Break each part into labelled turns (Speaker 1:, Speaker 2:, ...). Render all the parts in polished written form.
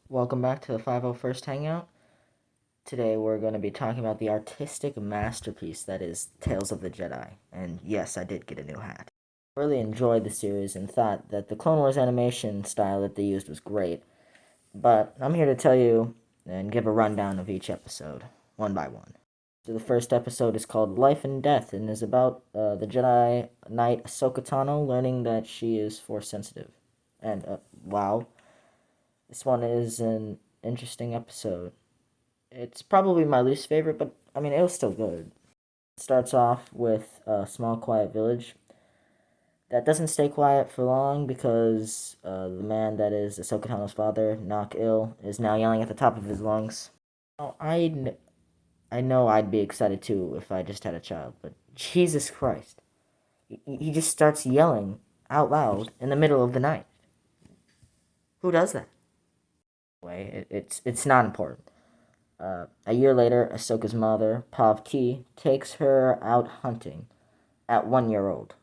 Speaker 1: Welcome back to the 501st Hangout. Today we're going to be talking about the artistic masterpiece that is Tales of the Jedi. And yes, I did get a new hat. I really enjoyed the series and thought that the Clone Wars animation style that they used was great. But I'm here to tell you and give a rundown of each episode, one by one. So the first episode is called Life and Death and is about the Jedi Knight Ahsoka Tano learning that she is Force sensitive. And wow, this one is an interesting episode. It's probably my least favorite, but I mean, it was still good. It starts off with a small, quiet village that doesn't stay quiet for long because the man that is Ahsoka Tano's father, Knock Ill, is now yelling at the top of his lungs. Now, I know I'd be excited too if I just had a child, but Jesus Christ. He just starts yelling out loud in the middle of the night. Who does that? It's not important. A year later, Ahsoka's mother, Pav-Ti, takes her out hunting at 1 year old.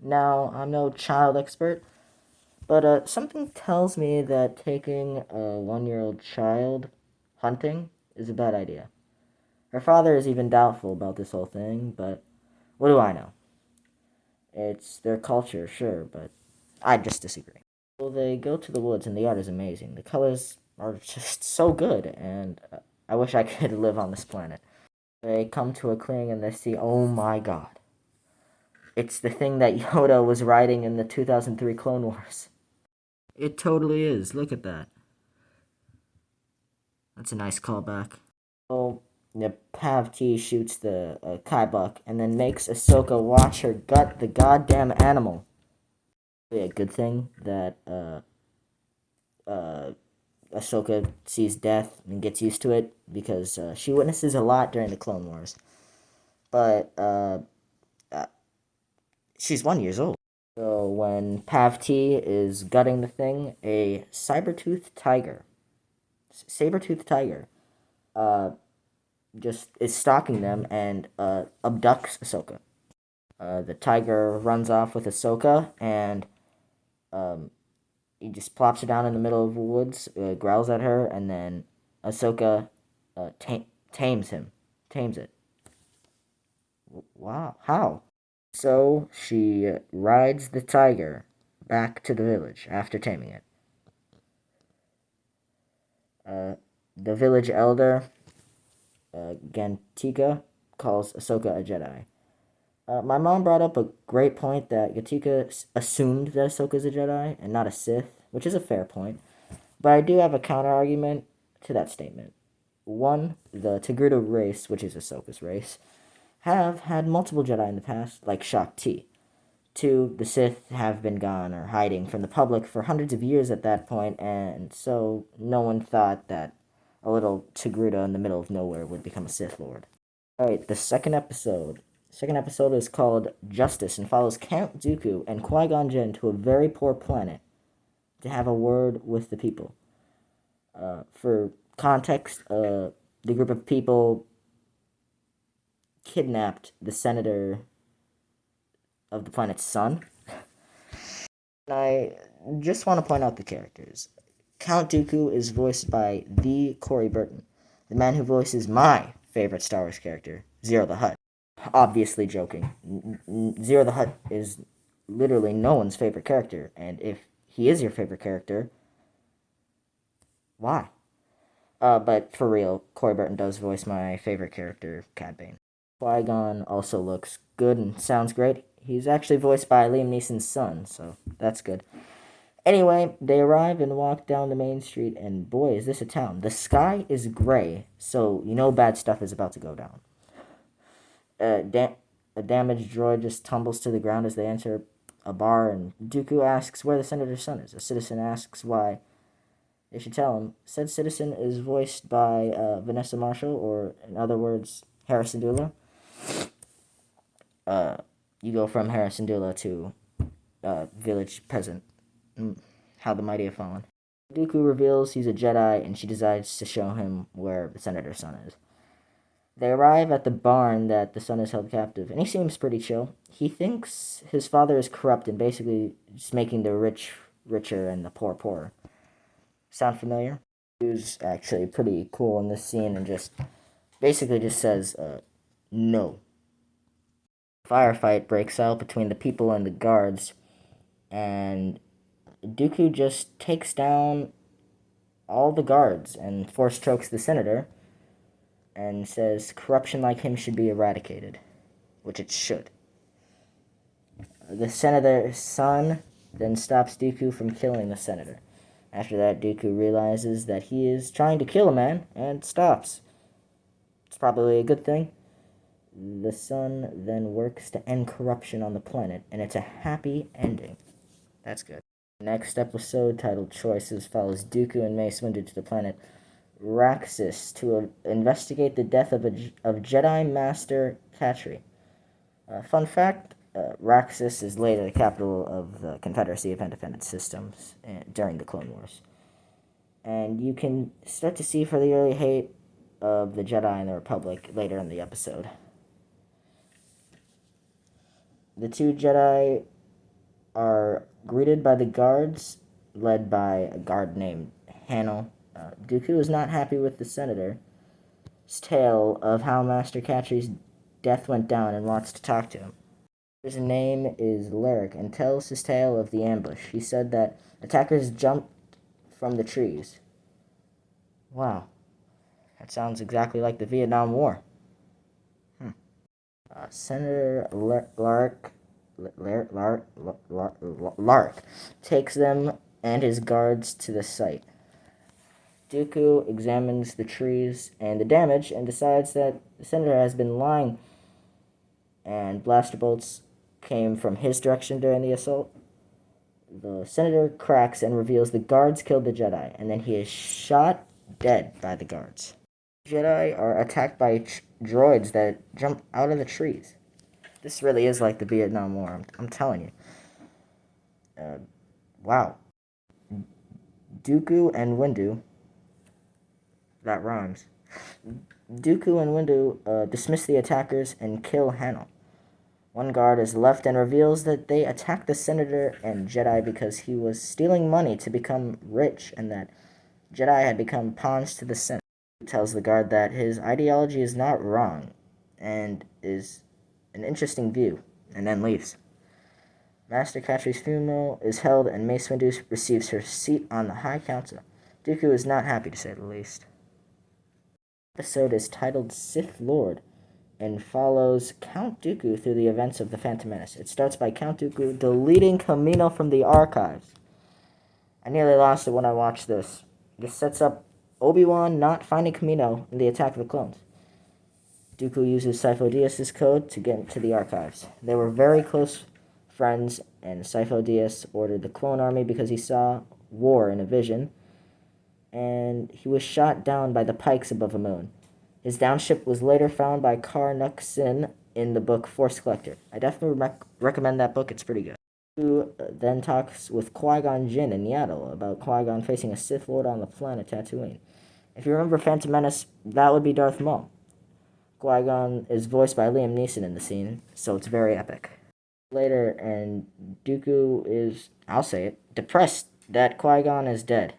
Speaker 1: Now, I'm no child expert, but something tells me that taking a 1 year old child hunting is a bad idea. Her father is even doubtful about this whole thing, but what do I know? It's their culture, sure, but I just disagree. Well, they go to the woods, and the art is amazing. The colors are just so good, and I wish I could live on this planet. They come to a clearing and they see, oh my god. It's the thing that Yoda was riding in the 2003 Clone Wars. It totally is. Look at that. That's a nice callback. So, the Pav-T shoots the Kaibuck and then makes Ahsoka watch her gut the goddamn animal. A good thing that uh, Ahsoka sees death and gets used to it because she witnesses a lot during the Clone Wars. But uh, she's 1 year old. So when Pav-T is gutting the thing, a saber-toothed tiger, uh, just is stalking them and abducts Ahsoka. The tiger runs off with Ahsoka, and um, he just plops her down in the middle of the woods, growls at her, and then Ahsoka tames it. Wow, how? So she rides the tiger back to the village after taming it. The village elder, Gantika, calls Ahsoka a Jedi. My mom brought up a great point that Gantika assumed that Ahsoka is a Jedi and not a Sith, which is a fair point. But I do have a counter argument to that statement. One, the Togruta race, which is Ahsoka's race, have had multiple Jedi in the past, like Shaak Ti. Two, the Sith have been gone or hiding from the public for hundreds of years at that point, and so no one thought that a little Togruta in the middle of nowhere would become a Sith Lord. Alright, the second episode. Second episode is called Justice and follows Count Dooku and Qui-Gon Jinn to a very poor planet to have a word with the people. For context, the group of people kidnapped the senator of the planet's son. I just want to point out the characters. Count Dooku is voiced by the Corey Burton, the man who voices my favorite Star Wars character, Zero the Hutt. Obviously joking. Zero the Hutt is literally no one's favorite character, and if he is your favorite character, why? But for real, Corey Burton does voice my favorite character, Cad Bane. Qui-Gon also looks good and sounds great. He's actually voiced by Liam Neeson's son, so that's good. Anyway, they arrive and walk down the main street, and boy, is this a town. The sky is gray, so you know bad stuff is about to go down. A damaged droid just tumbles to the ground as they enter a bar, and Dooku asks where the senator's son is. A citizen asks why they should tell him. Said citizen is voiced by Vanessa Marshall, or in other words, Harrison Dula. You go from Harrison Dula to village peasant. How the mighty have fallen. Dooku reveals he's a Jedi, and she decides to show him where the senator's son is. They arrive at the barn that the son is held captive, and he seems pretty chill. He thinks his father is corrupt and basically just making the rich richer and the poor poorer. Sound familiar? Who's actually pretty cool in this scene and just basically just says, no. Firefight breaks out between the people and the guards, and Dooku just takes down all the guards and force chokes the senator and says corruption like him should be eradicated, which it should. The senator's son then stops Dooku from killing the senator. After that, Dooku realizes that he is trying to kill a man and stops. It's probably a good thing. The son then works to end corruption on the planet, and it's a happy ending. That's good. Next episode, titled Choices, follows Dooku and Mace Windu to the planet Raxus to investigate the death of Jedi Master Katri. Fun fact, Raxus is later the capital of the Confederacy of Independent Systems during the Clone Wars. And you can start to see for the early hate of the Jedi and the Republic later in the episode. The two Jedi are greeted by the guards, led by a guard named Hanel. Dooku is not happy with the senator's tale of how Master Catri's death went down and wants to talk to him. His name is Lyric and tells his tale of the ambush. He said that attackers jumped from the trees. Wow, that sounds exactly like the Vietnam War. Senator Lark takes them and his guards to the site. Dooku examines the trees and the damage and decides that the senator has been lying, and blaster bolts came from his direction during the assault. The senator cracks and reveals the guards killed the Jedi, and then he is shot dead by the guards. Jedi are attacked by droids that jump out of the trees. This really is like the Vietnam War, I'm telling you. Wow. Dooku and Windu, that rhymes. Dooku and Windu dismiss the attackers and kill Hanel. One guard is left and reveals that they attacked the senator and Jedi because he was stealing money to become rich, and that Jedi had become pawns to the Senate. He tells the guard that his ideology is not wrong and is an interesting view, and then leaves. Master Catri's funeral is held, and Mace Windu receives her seat on the High Council. Dooku is not happy, to say the least. The episode is titled Sith Lord and follows Count Dooku through the events of The Phantom Menace. It starts by Count Dooku deleting Kamino from the archives. I nearly lost it when I watched this. This sets up Obi-Wan not finding Kamino in the Attack of the Clones. Dooku uses Sifo Dyas' code to get into the archives. They were very close friends, and Sifo Dyas ordered the clone army because he saw war in a vision, and he was shot down by the pikes above a moon. His downship was later found by Kar Nux-Sin in the book Force Collector. I definitely recommend that book. It's pretty good. Dooku then talks with Qui-Gon Jinn and Yaddle about Qui-Gon facing a Sith Lord on the planet Tatooine. If you remember Phantom Menace, that would be Darth Maul. Qui-Gon is voiced by Liam Neeson in the scene, so it's very epic. Later, and Dooku is, I'll say it, depressed that Qui-Gon is dead.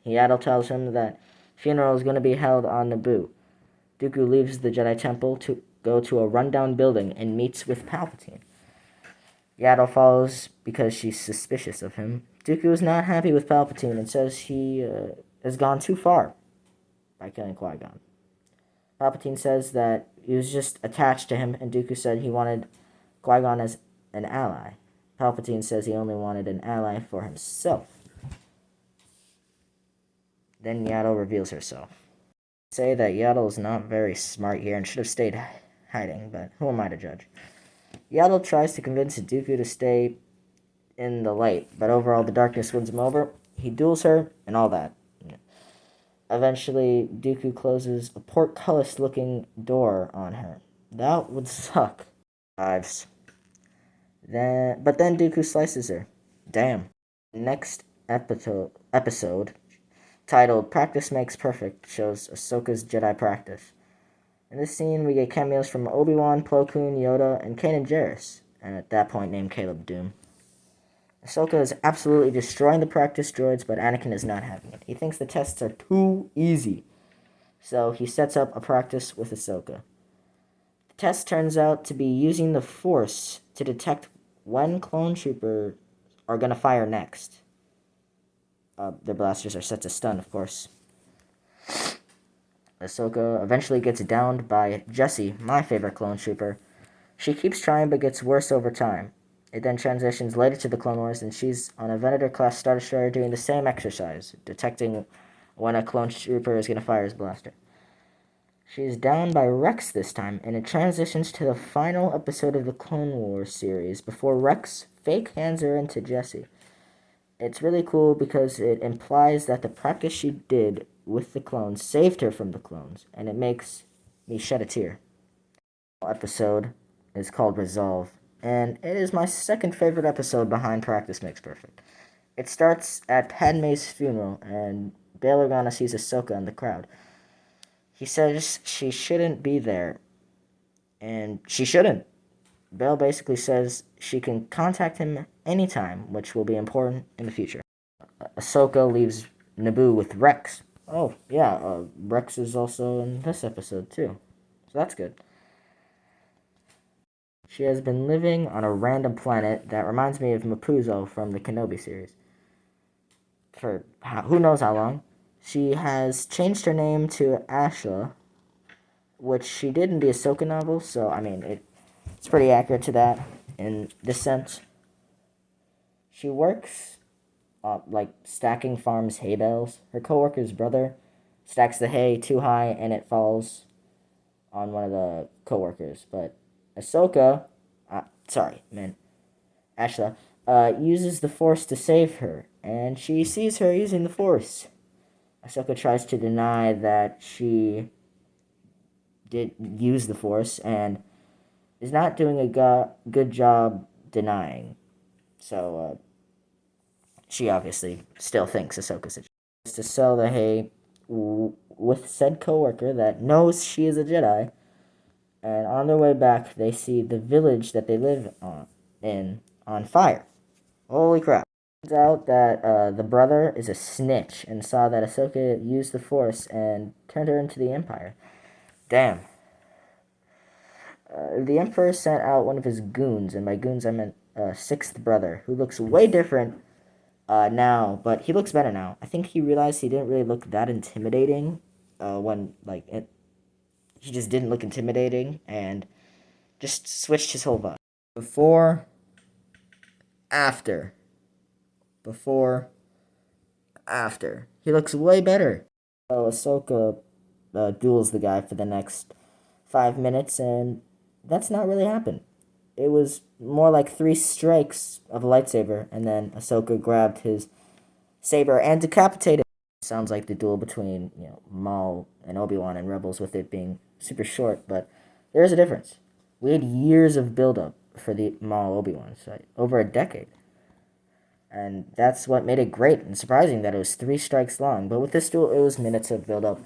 Speaker 1: Yaddle tells him that funeral is going to be held on Naboo. Dooku leaves the Jedi Temple to go to a rundown building and meets with Palpatine. Yaddle follows because she's suspicious of him. Dooku is not happy with Palpatine and says he has gone too far by killing Qui-Gon. Palpatine says that he was just attached to him, and Dooku said he wanted Qui-Gon as an ally. Palpatine says he only wanted an ally for himself. Then Yaddle reveals herself. Say that Yaddle is not very smart here and should have stayed hiding, but who am I to judge? Yaddle tries to convince Dooku to stay in the light, but overall the darkness wins him over. He duels her and all that. Eventually, Dooku closes a portcullis-looking door on her. That would suck. But then Dooku slices her. Damn. Next episode, titled Practice Makes Perfect, shows Ahsoka's Jedi practice. In this scene, we get cameos from Obi-Wan, Plo Koon, Yoda, and Kanan Jarrus, and at that point named Caleb Doom. Ahsoka is absolutely destroying the practice droids, but Anakin is not having it. He thinks the tests are too easy, so he sets up a practice with Ahsoka. The test turns out to be using the Force to detect when clone troopers are going to fire next. Their blasters are set to stun, of course. Ahsoka eventually gets downed by Jessie, my favorite clone trooper. She keeps trying but gets worse over time. It then transitions later to the Clone Wars, and she's on a Venator-class Star Destroyer doing the same exercise, detecting when a clone trooper is going to fire his blaster. She's downed by Rex this time, and it transitions to the final episode of the Clone Wars series before Rex fake hands her into Jessie. It's really cool because it implies that the practice she did with the clones saved her from the clones, and it makes me shed a tear. Episode is called Resolve, and it is my second favorite episode behind Practice Makes Perfect. It starts at Padme's funeral, and Bail Organa sees Ahsoka in the crowd. He says she shouldn't be there, and she shouldn't. Bail basically says she can contact him anytime, which will be important in the future. Ahsoka leaves Naboo with Rex. Oh, yeah, Rex is also in this episode, too. So that's good. She has been living on a random planet that reminds me of Mapuzo from the Kenobi series. For who knows how long. She has changed her name to Ashla, which she did in the Ahsoka novel, so, I mean, it's pretty accurate to that in this sense. She works, like, stacking farms hay bales. Her coworker's brother stacks the hay too high, and it falls on one of the coworkers, but Ahsoka, Ashla, uses the Force to save her, and she sees her using the Force. Ahsoka tries to deny that she did use the Force and is not doing a good job denying. So, she obviously still thinks Ahsoka's a Jedi. To sell the hay with said coworker that knows she is a Jedi, and on their way back, they see the village that they live in on fire. Holy crap. Turns out that the brother is a snitch and saw that Ahsoka used the Force and turned her into the Empire. Damn. The Emperor sent out one of his goons, and by goons I meant sixth brother, who looks way different now, but he looks better now. I think he realized he didn't really look that intimidating when, like, he just didn't look intimidating, and just switched his whole vibe. Before, after. Before, after. He looks way better. So Ahsoka duels the guy for the next 5 minutes, and that's not really happened. It was more like 3 strikes of a lightsaber, and then Ahsoka grabbed his saber and decapitated him. Sounds like the duel between Maul and Obi-Wan and Rebels, with it being super short, but there is a difference. We had years of build-up for the Maul Obi-Wan fight, over a decade. And that's what made it great and surprising that it was 3 strikes long. But with this duel, it was minutes of build-up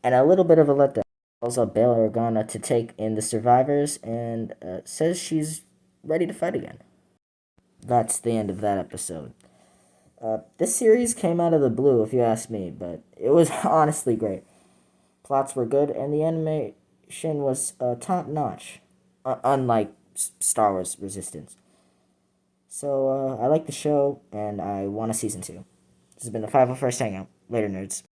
Speaker 1: and a little bit of a letdown. Calls up Bail Organa to take in the survivors and says she's ready to fight again. That's the end of that episode. This series came out of the blue, if you ask me, but it was honestly great. Plots were good, and the animation was top-notch, unlike Star Wars Resistance. So I like the show, and I want a season 2. This has been the 501st Hangout. Later, nerds.